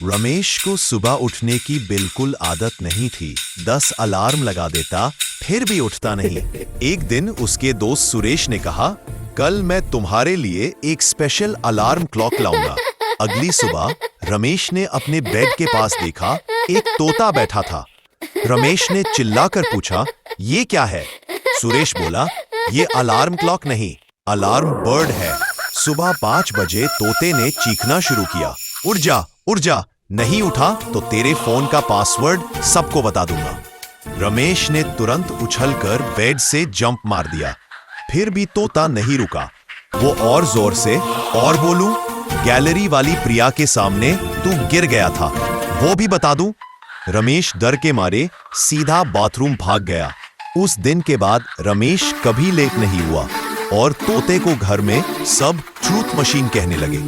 रमेश को सुबह उठने की बिल्कुल आदत नहीं थी। 10 अलार्म लगा देता, फिर भी उठता नहीं। एक दिन उसके दोस्त सुरेश ने कहा, कल मैं तुम्हारे लिए एक स्पेशल अलार्म क्लॉक लाऊंगा। अगली सुबह रमेश ने अपने बेड के पास देखा, एक तोता बैठा था। रमेश ने चिल्लाकर पूछा, ये क्या है? सुरेश बोला, ये अलार्म क्लॉक नहीं, अलार्म बर्ड है। सुबह 5 बजे तोते ने चीखना शुरू किया, उठ जा, उठ जा, नहीं उठा तो तेरे फोन का पासवर्ड सबको बता दूंगा। रमेश ने तुरंत उछलकर बेड से जंप मार दिया। फिर भी तोता नहीं रुका। वो और जोर से, और बोलूं, गैलरी वाली प्रिया के सामने तू गिर गया था, वो भी बता दूं? रमेश डर के मारे सीधा बाथरूम भाग गया। उस दिन के बाद रमेश कभी लेट नहीं हुआ और तोते को घर में सब ट्रूथ मशीन कहने लगे।